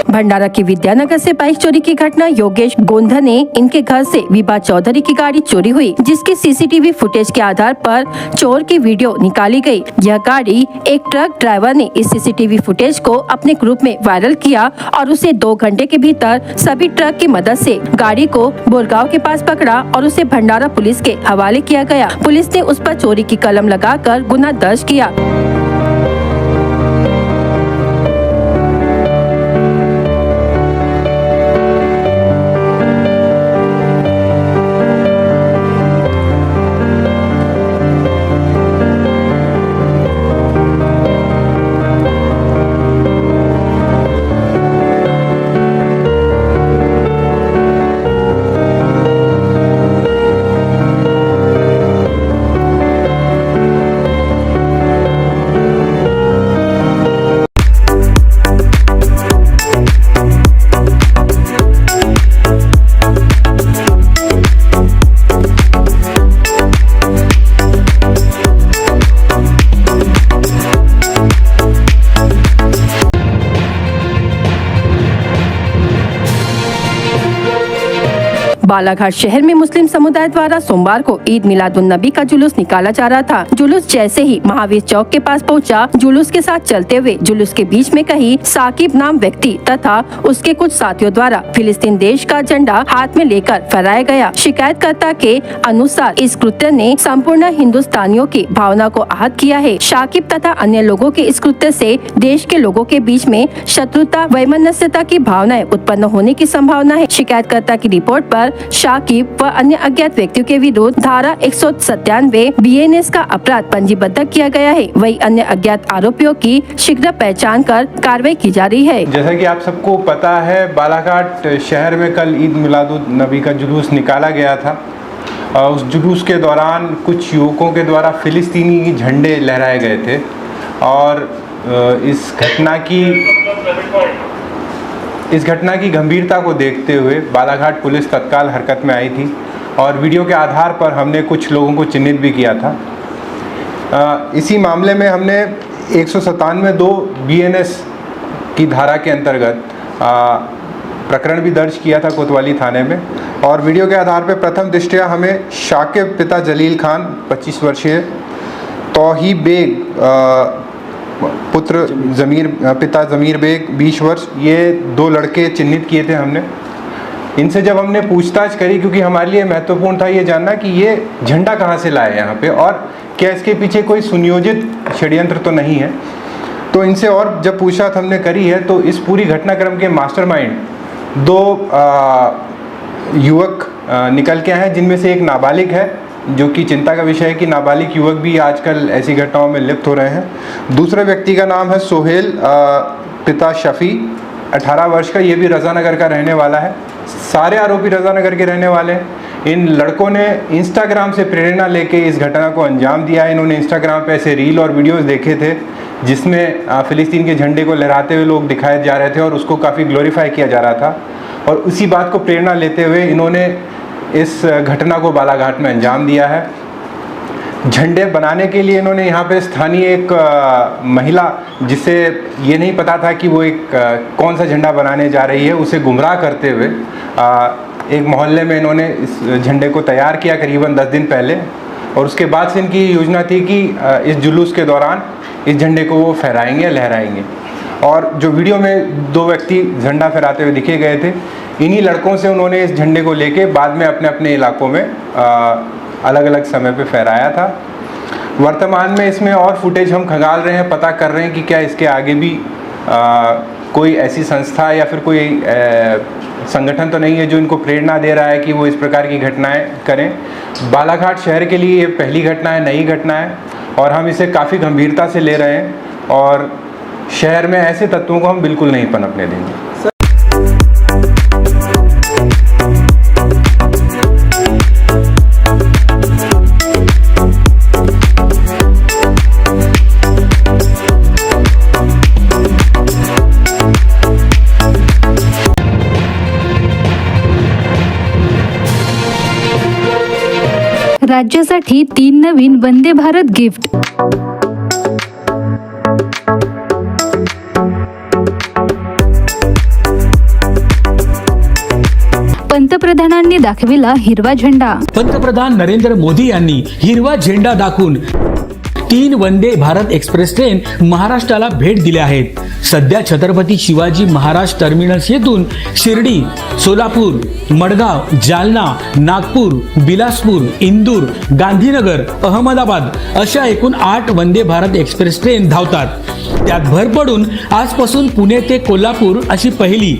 भंडारा की विद्यानगर से बाइक चोरी की घटना। योगेश गोंधने इनके घर से विभा चौधरी की गाड़ी चोरी हुई, जिसकी सीसीटीवी फुटेज के आधार पर चोर की वीडियो निकाली गई। यह गाड़ी एक ट्रक ड्राइवर ने इस सीसीटीवी फुटेज को अपने ग्रुप में वायरल किया और उसे 2 घंटे के भीतर सभी ट्रक की मदद से गाड़ी को बोरगांव के पास पकड़ा और उसे भंडारा पुलिस के हवाले किया गया। पुलिस ने उस पर चोरी की कलम लगाकर गुना दर्ज किया। बालाघाट शहर में मुस्लिम समुदाय द्वारा सोमवार को ईद मिलादुन्नबी का जुलूस निकाला जा रहा था। जुलूस जैसे ही महावीर चौक के पास पहुंचा, जुलूस के साथ चलते हुए जुलूस के बीच में कहीं साकिब नाम व्यक्ति तथा उसके कुछ साथियों द्वारा फिलिस्तीन देश का झंडा हाथ में लेकर फहराया गया। शिकायतकर्ता के अनुसार इस कृत्य ने संपूर्ण हिंदुस्तानियों की भावना को आहत किया है। शाकिब तथा अन्य लोगों के इस कृत्य से देश के लोगों के बीच में शत्रुता वैमनस्यता की भावनाएं उत्पन्न होने की संभावना है। शिकायतकर्ता की रिपोर्ट पर शाकिब व अन्य अज्ञात व्यक्तियों के विरुद्ध धारा 197 BNS का अपराध पंजीबद्ध किया गया है। वही अन्य अज्ञात आरोपियों की शीघ्र पहचान कर कार्रवाई की जा रही है। जैसा कि आप सबको पता है, बालाघाट शहर में कल ईद मिलादुन्नबी का जुलूस निकाला गया था। उस जुलूस के दौरान कुछ युवकों के द्वारा फिलिस्तीनी झंडे लहराए गए थे और इस घटना की गंभीरता को देखते हुए बालाघाट पुलिस तत्काल हरकत में आई थी और वीडियो के आधार पर हमने कुछ लोगों को चिन्हित भी किया था। इसी मामले में हमने 197 BNS की धारा के अंतर्गत प्रकरण भी दर्ज किया था कोतवाली थाने में और वीडियो के आधार पर प्रथम दृष्टया हमें शाकिब पिता जलील खान 25 वर्षीय, तौही बेग पुत्र पिता ज़मीर बेग 20 वर्ष, ये 2 लड़के चिन्हित किए थे हमने। इनसे जब हमने पूछताछ करी, क्योंकि हमारे लिए महत्वपूर्ण था ये जानना कि ये झंडा कहाँ से लाए यहाँ पे और क्या इसके पीछे कोई सुनियोजित षड्यंत्र तो नहीं है, तो इनसे और जब पूछताछ हमने करी है तो इस पूरी घटनाक्रम के मास्टरमाइंड 2 युवक निकल के आए हैं, जिनमें से एक नाबालिग है, जो कि चिंता का विषय है कि नाबालिग युवक भी आजकल ऐसी घटनाओं में लिप्त हो रहे हैं। दूसरे व्यक्ति का नाम है सोहेल पिता शफी 18 वर्ष का, ये भी रज़ानगर का रहने वाला है। सारे आरोपी रज़ानगर के रहने वाले हैं। इन लड़कों ने इंस्टाग्राम से प्रेरणा लेके इस घटना को अंजाम दिया है। इन्होंने इंस्टाग्राम पे ऐसे रील और वीडियोस देखे थे जिसमें फिलिस्तीन के झंडे को लहराते हुए लोग दिखाए जा रहे थे और उसको काफ़ी ग्लोरीफाई किया जा रहा था और उसी बात को प्रेरणा लेते हुए इन्होंने इस घटना को बालाघाट में अंजाम दिया है। झंडे बनाने के लिए इन्होंने यहाँ पे स्थानीय एक महिला, जिसे ये नहीं पता था कि वो एक कौन सा झंडा बनाने जा रही है, उसे गुमराह करते हुए एक मोहल्ले में इन्होंने इस झंडे को तैयार किया करीबन 10 दिन पहले और उसके बाद से इनकी योजना थी कि इस जुलूस के दौरान इस झंडे को वो फहराएंगे, लहराएंगे। और जो वीडियो में 2 व्यक्ति झंडा फहराते हुए दिखे गए थे, इन्हीं लड़कों से उन्होंने इस झंडे को लेके बाद में अपने अपने इलाकों में अलग अलग समय पे फहराया था। वर्तमान में इसमें और फुटेज हम खंगाल रहे हैं, पता कर रहे हैं कि क्या इसके आगे भी कोई ऐसी संस्था या फिर कोई संगठन तो नहीं है जो इनको प्रेरणा दे रहा है कि वो इस प्रकार की घटनाएं करें। बालाघाट शहर के लिए ये पहली घटना है, नई घटना है और हम इसे काफ़ी गंभीरता से ले रहे हैं और शहर में ऐसे तत्वों को हम बिल्कुल नहीं पनपने देंगे। राज्यासाठी 3 नवीन वंदे भारत गिफ्ट। दाखविला हिरवा झेंडा. पंतप्रधान नरेंद्र मोदी यांनी हिरवा झेंडा दाखवून 3 वंदे भारत एक्सप्रेस ट्रेन महाराष्ट्राला भेट दिल्या आहेत. सध्या छत्रपती शिवाजी महाराज टर्मिनस येथून शिर्डी, सोलापूर, मडगाव, जालना, नागपूर, बिलासपूर, इंदूर, गांधीनगर, अहमदाबाद अशा एकूण 8 वंदे भारत एक्सप्रेस ट्रेन धावतात. त्यात भर पडून आजपासून पुणे ते कोल्हापूर अशी पहिली,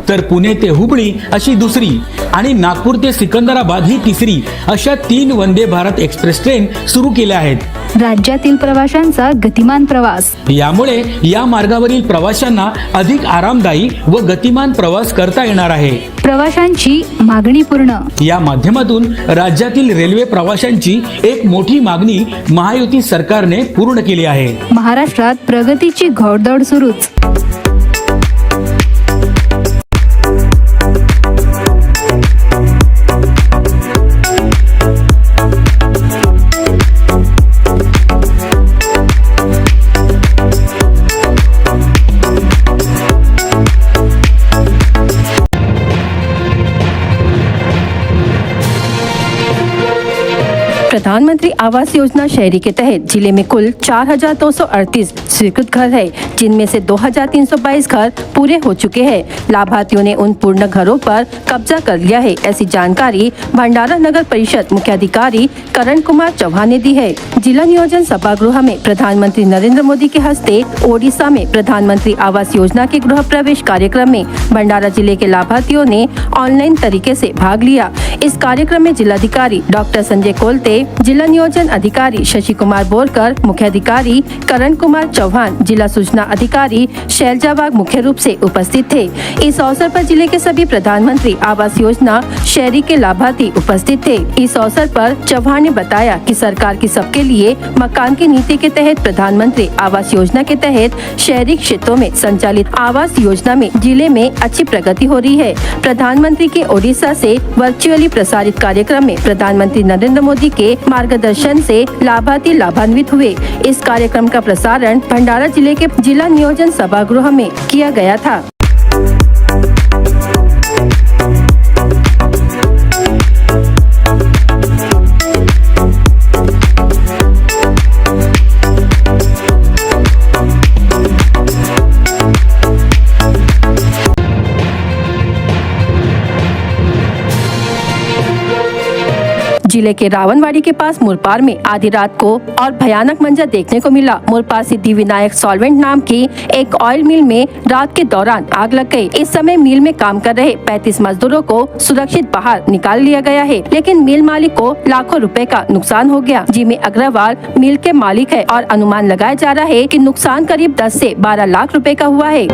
तर पुणे ते हुबळी अशी दुसरी आणि नागपूर ते सिकंदराबाद ही तिसरी अशा 3 वंदे भारत एक्सप्रेस ट्रेन सुरू केल्या आहेत. राज्यातील प्रवाशांचा गतिमान प्रवास. यामुळे या मार्गावरील प्रवाशांना अधिक आरामदायी व गतिमान प्रवास करता येणार आहे. प्रवाशांची मागणी पूर्ण. या माध्यमातून राज्यातील रेल्वे प्रवाशांची एक मोठी मागणी महायुती सरकारने पूर्ण केली आहे. महाराष्ट्रात प्रगतीची घोडदौड सुरूच. प्रधानमंत्री आवास योजना शहरी के तहत जिले में कुल 4,238 स्वीकृत घर है, जिनमें से 2,322 घर पूरे हो चुके हैं. लाभार्थियों ने उन पूर्ण घरों पर कब्जा कर लिया है. ऐसी जानकारी भंडारा नगर परिषद मुख्याधिकारी करण कुमार चौहान ने दी है. जिला नियोजन सभागृह में प्रधानमंत्री नरेंद्र मोदी के हस्ते ओडिशा में प्रधानमंत्री आवास योजना के गृह प्रवेश कार्यक्रम में भंडारा जिले के लाभार्थियों ने ऑनलाइन तरीके से भाग लिया. इस कार्यक्रम में जिलाधिकारी डॉक्टर संजय कोलते, जिला नियोजन अधिकारी शशि कुमार बोरकर, मुख्याधिकारी करण कुमार चौहान, जिला सूचना अधिकारी शैलजा बाग मुख्य रूप से उपस्थित थे. इस अवसर पर जिले के सभी प्रधानमंत्री आवास योजना शहरी के लाभार्थी उपस्थित थे. इस अवसर पर चौहान ने बताया कि सरकार की सबके लिए मकान की नीति के तहत प्रधानमंत्री आवास योजना के तहत शहरी क्षेत्रों में संचालित आवास योजना में जिले में अच्छी प्रगति हो रही है. प्रधानमंत्री के ओडिशा से वर्चुअली प्रसारित कार्यक्रम में प्रधानमंत्री नरेंद्र मोदी के मार्गदर्शन से लाभार्थी लाभान्वित हुए. इस कार्यक्रम का प्रसारण भंडारा जिले के जिला नियोजन सभागृह में किया गया था. जिले के रावणवाड़ी के पास मुरपार में आधी रात को और भयानक मंजर देखने को मिला. मुरपार सिद्धि विनायक सॉल्वेंट नाम की एक ऑयल मिल में रात के दौरान आग लग गई. इस समय मिल में काम कर रहे 35 मजदूरों को सुरक्षित बाहर निकाल लिया गया है, लेकिन मिल मालिक को लाखों रुपए का नुकसान हो गया. जिमी अग्रवाल मिल के मालिक है और अनुमान लगाया जा रहा है कि नुकसान करीब 10 से 12 लाख रुपए का हुआ है.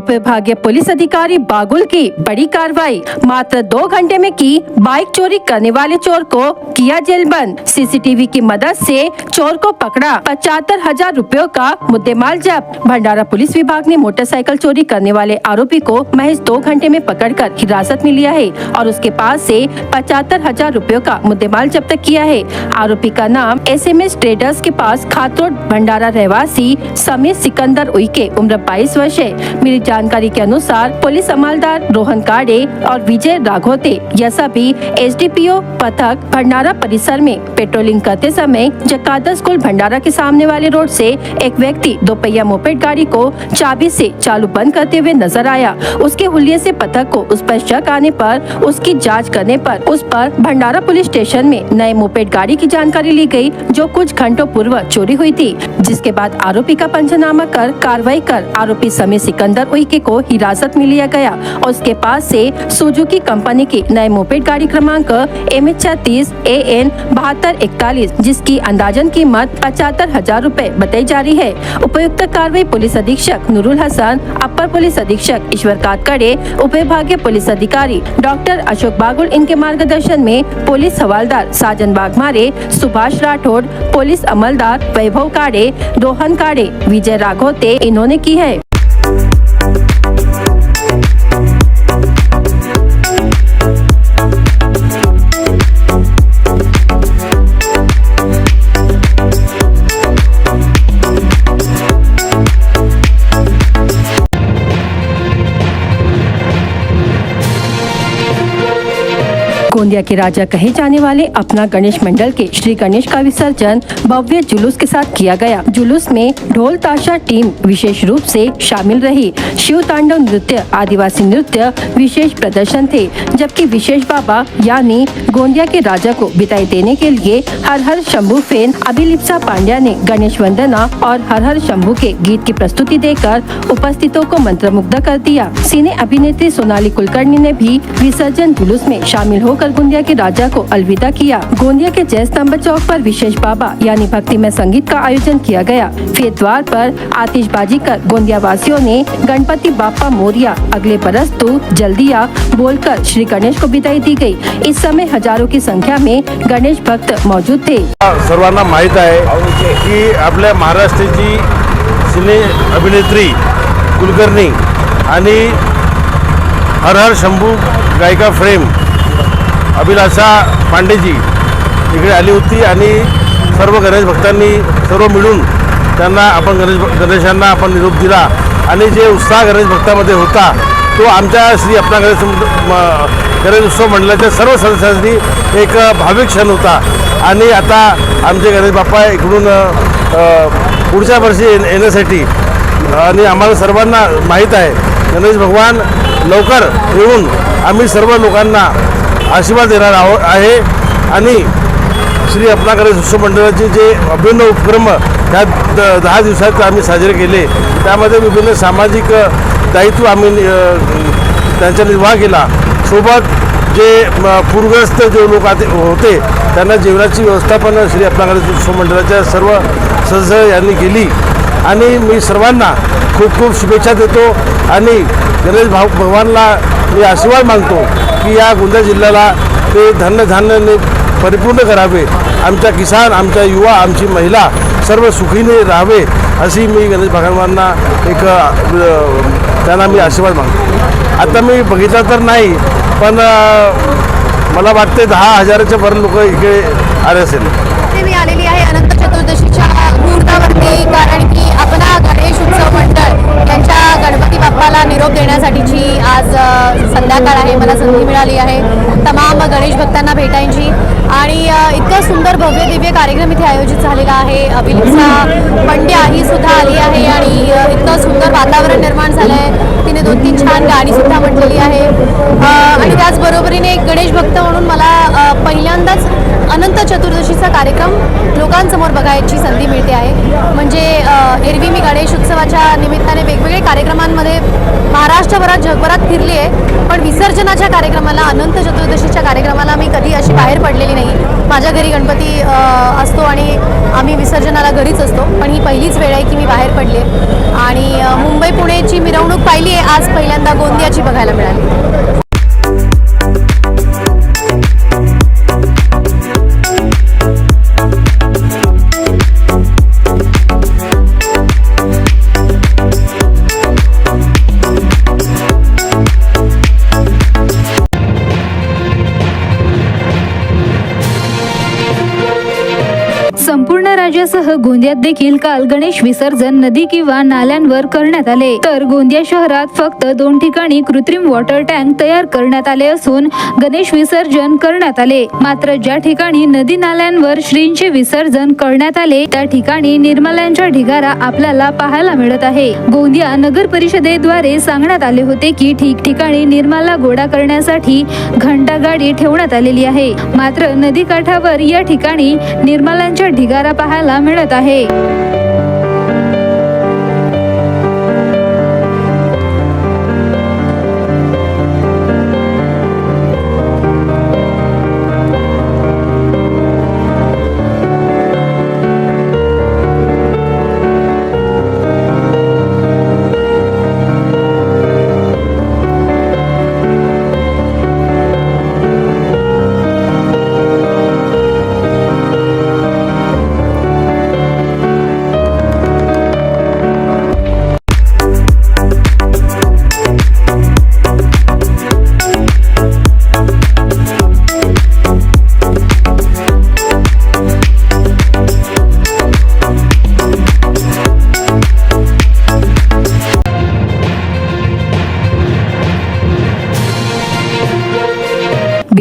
विभागीय पुलिस अधिकारी बागुल की बड़ी कार्रवाई. मात्र 2 घंटे में की बाइक चोरी करने वाले चोर को किया जेलबंद. सीसीटीवी की मदद से चोर को पकड़ा. 75,000 रुपयों का मुद्देमाल जब्त. भंडारा पुलिस विभाग ने मोटरसाइकिल चोरी करने वाले आरोपी को महज 2 घंटे में पकड़कर हिरासत में लिया है और उसके पास से 75,000 रुपयों का मुद्देमाल जब्त किया है. आरोपी का नाम SMS ट्रेडर्स के पास खातरोड भंडारा रहवासी समीर सिकंदर उइके उम्र 22 वर्ष है. मिली जानकारी के अनुसार पुलिस अमलदार रोहन काड़े और विजय राघोते यसाबी SDPO पथक भंडारा परिसर में पेट्रोलिंग करते समय जकादा स्कूल भंडारा के सामने वाले रोड से एक व्यक्ति 2 पहिया मोपेड गाड़ी को चाबी से चालू बंद करते हुए नजर आया. उसके हुलिये से पथक को उस पर शक आने पर उसकी जांच करने पर उस पर भंडारा पुलिस स्टेशन में नए मोपेड गाड़ी की जानकारी ली गई, जो कुछ घंटों पूर्व चोरी हुई थी. जिसके बाद आरोपी का पंचनामा कर कार्रवाई कर आरोपी समीर सिकंदर उइके लड़के को हिरासत में लिया गया और उसके पास से सुजुकी कंपनी की नए मोपेड गाड़ी क्रमांक MH36 AN 7241 जिसकी अंदाजन कीमत 75,000 रुपए बताई जा रही है। उपयुक्त कार्रवाई पुलिस अधीक्षक नूरुल हसन, अपर पुलिस अधीक्षक ईश्वर काटकड़े, उपविभागीय पुलिस अधिकारी डॉक्टर अशोक बागुल इनके मार्गदर्शन में पुलिस हवालदार साजन बागमारे, सुभाष राठौड़, पुलिस अमलदार वैभव काड़े, रोहन काड़े, विजय राघोते इन्होंने की है। गोंदिया के राजा कहे जाने वाले अपना गणेश मंडल के श्री गणेश का विसर्जन भव्य जुलूस के साथ किया गया। जुलूस में ढोल ताशा टीम विशेष रूप से शामिल रही। शिव तांडव नृत्य, आदिवासी नृत्य विशेष प्रदर्शन थे, जबकि विशेष बाबा यानी गोंदिया के राजा को विदाई देने के लिए हर हर शंभू फेन अभिलिप्सा पांड्या ने गणेश वंदना और हर हर शंभू के गीत की प्रस्तुति देकर उपस्थितों को मंत्रमुग्ध कर दिया। सिने अभिनेत्री सोनाली कुलकर्णी ने भी विसर्जन जुलूस में शामिल होकर गोंदिया के राजा को अलविदा किया। गोंदिया के जय स्तंभ चौक पर विशेष बाबा यानी भक्तिमय संगीत का आयोजन किया गया। फिर द्वार पर आतिशबाजी कर गोंदिया वासियों ने गणपति बाप्पा मोरिया अगले बरस तू जल्दी आ बोलकर श्री गणेश को विदाई दी गई। इस समय हजारों की संख्या में गणेश भक्त मौजूद थे। सर्वांना माहित आहे की आपल्या महाराष्ट्राची सिने अभिनेत्री कुलकर्णी आणि हर हर शंभू गायिका फ्रेम अभिलाषा पांडेजी इकडे आली होती आणि सर्व गणेश भक्तांनी सर्व मिळून त्यांना आपण गणेशांना आपण निरोप दिला आणि जे उत्साह गणेश भक्तामध्ये होता तो आमच्या श्री अपना गणेश उत्सव मंडळाच्या सर्व सदस्यांनी एक भाविक क्षण होता। आणि आता आमचे गणेश बाप्पा इकडून पुढच्या वर्षी येण्यासाठी आणि आम्हाला सर्वांना माहीत आहे गणेश भगवान लवकर येऊन आम्ही सर्व लोकांना आशीर्वाद देणार आहे आणि श्री अपना गणेश उत्सव मंडळाचे जे अभिनव उपक्रम ह्या 10 दिवसात आम्ही साजरे केले त्यामध्ये विभिन्न सामाजिक दायित्व आम्ही त्यांचा निर्वाह केला। सोबत जे पूरग्रस्त जे लोक होते त्यांना जेवणाची व्यवस्था पण श्री अपना गणेश उत्सव मंडळाच्या सर्व सदस्य यांनी केली आणि मी सर्वांना खूप खूप शुभेच्छा देतो आणि गणेश भगवानला मी आशीर्वाद मागतो की या गोंदिया जिल्ह्याला ते धान्याने परिपूर्ण करावे, आमच्या किसान, आमच्या युवा, आमची महिला सर्व सुखीने राहावे अशी मी गणेश भगवानांना एक त्यांना मी आशीर्वाद मागतो। आता मी बघितलं तर नाही पण मला वाटते 10,000च्या वर लोक इकडे आले असेल। मी आलेली आहे अनंत चतुर्दशीच्या मुहूर्तावरती कारण की अपना गणेश उत्सव मंडळ यांच्या गणपती बाप्पाला निरोप देण्यासाठीची आज संध्याकाळ आहे। मला संधी मिळाली आहे तमाम गणेश भक्तांना भेटायची आणि इतका सुंदर भव्य दिव्य कार्यक्रम इथे आयोजित झालेला आहे। अभिलिप्सा पंड्या ही सुद्धा आली आहे आणि इतकं सुंदर वातावरण निर्माण झालं आहे। तिने 2-3 छान गाणी सुद्धा म्हटलेली आहे आणि त्याचबरोबरीने एक गणेश भक्त म्हणून मला पहिल्यांदाच अनंत चतुर्दशीचा कार्यक्रम लोकांसमोर बघायची संधी मिळते आहे। म्हणजे एरवी मी गणेश उत्सवाच्या निमित्ताने वेगवेगळे कार्यक्रमांमध्ये महाराष्ट्रभरात जगभरात फिरली आहे पण विसर्जनाच्या कार्यक्रमाला अनंत चतुर्दशीच्या कार्यक्रमाला मी कधी अशी बाहेर पडलेली नाही। माझ्या घरी गणपती असतो आणि आम्ही विसर्जनाला घरीच असतो पण ही पहिलीच वेळ आहे की मी बाहेर पडली आणि मुंबई पुणेची मिरवणूक पाहिली आहे, आज पहिल्यांदा गोंदियाची बघायला मिळाली। संपूर्ण राज्यासह गोंदियात देखील काल गणेश विसर्जन नदी किंवा नाल्यांवर करण्यात आले, तर गोंदिया शहरात फक्त 2 ठिकाणी कृत्रिम वॉटर टँक तयार करण्यात आले असून गणेश विसर्जन करण्यात आले। मात्र ज्या ठिकाणी नदी नाल्यांवर श्रींचे विसर्जन करण्यात आले त्या ठिकाणी निर्मल्यांचा ढिगारा आपल्याला पाहायला मिळत आहे। गोंदिया नगर परिषदेद्वारे सांगण्यात आले होते की ठिकठिकाणी निर्मला गोळा करण्यासाठी घंटागाडी ठेवण्यात आलेली आहे, मात्र नदी काठावर या ठिकाणी निर्मलांचा ढिगारा पाहायला मिळत आहे।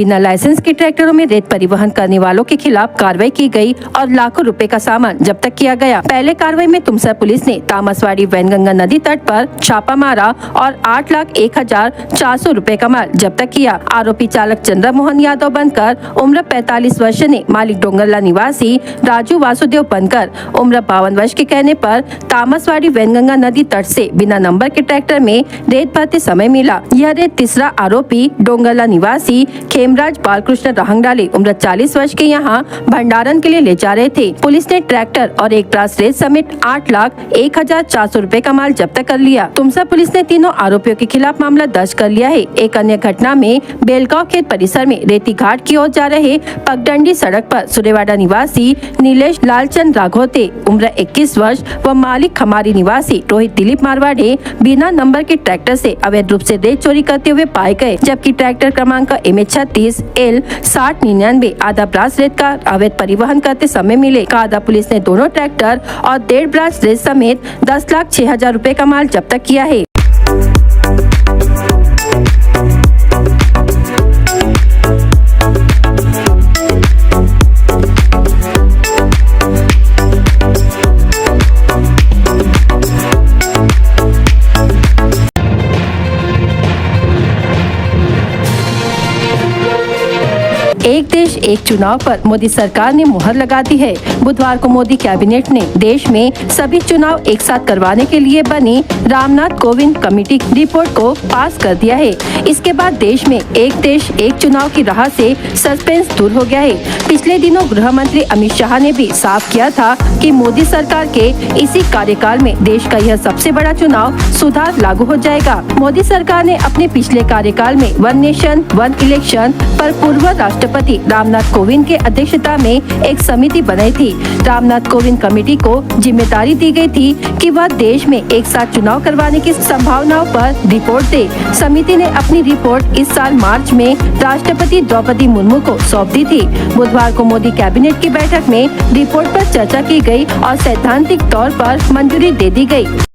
बिना लाइसेंस के ट्रैक्टरों में रेत परिवहन करने वालों के खिलाफ कार्रवाई की गई और लाखों रुपए का सामान जब्त किया गया। पहले कार्रवाई में तुमसर पुलिस ने तामसवाड़ी वैनगंगा नदी तट पर छापा मारा और 8,01,400 रुपए का माल जब्त किया। आरोपी चालक चंद्र मोहन यादव बनकर उम्र 45 वर्ष ने मालिक डोंगरला निवासी राजू वासुदेव बनकर उम्र 52 वर्ष के कहने पर तामसवाड़ी वैनगंगा नदी तट से बिना नंबर के ट्रैक्टर में रेत भरते समय मिला। यह रेत तीसरा आरोपी डोंगरला निवासी खेमराज बालकृष्ण रहंगडाले उम्र 40 वर्ष के यहाँ भंडारण के लिए ले जा रहे थे। पुलिस ने ट्रैक्टर और एक ट्रक रेत समेत 8,01,400 रुपए का माल जब्त कर लिया। तुमसर पुलिस ने तीनों आरोपियों के खिलाफ मामला दर्ज कर लिया है। एक अन्य घटना में बेलगांव खेत परिसर में रेती घाट की ओर जा रहे पगडंडी सड़क पर सुरेवाड़ा निवासी नीलेश लालचंद राघोते उम्र 21 वर्ष व मालिक खमारी निवासी रोहित दिलीप मारवाड़े बिना नंबर के ट्रैक्टर से अवैध रूप से रेत चोरी करते हुए पाए गए, जबकि ट्रैक्टर क्रमांक MH36 L 6099 आधा ब्रास रेत का अवैध परिवहन करते समय मिले। कादा पुलिस ने दोनों ट्रैक्टर और 1.5 ब्रास रेत समेत 10,06,000 रुपए का माल जब्त किया है। एक देश एक चुनाव पर मोदी सरकार ने मुहर लगा दी है। बुधवार को मोदी कैबिनेट ने देश में सभी चुनाव एक साथ करवाने के लिए बनी रामनाथ कोविंद कमेटी रिपोर्ट को पास कर दिया है। इसके बाद देश में एक देश एक चुनाव की राह से सस्पेंस दूर हो गया है। पिछले दिनों गृह मंत्री अमित शाह ने भी साफ किया था कि मोदी सरकार के इसी कार्यकाल में देश का यह सबसे बड़ा चुनाव सुधार लागू हो जाएगा। मोदी सरकार ने अपने पिछले कार्यकाल में वन नेशन वन इलेक्शन पर पूर्व राष्ट्रपति रामनाथ कोविंद के अध्यक्षता में एक समिति बनाई थी। रामनाथ कोविंद कमेटी को जिम्मेदारी दी गई थी कि वह देश में एक साथ चुनाव करवाने की संभावनाओं पर रिपोर्ट दे। समिति ने अपनी रिपोर्ट इस साल मार्च में राष्ट्रपति द्रौपदी मुर्मू को सौंप दी थी। बुधवार को मोदी कैबिनेट की बैठक में रिपोर्ट पर चर्चा की गई और सैद्धांतिक तौर पर मंजूरी दे दी गई।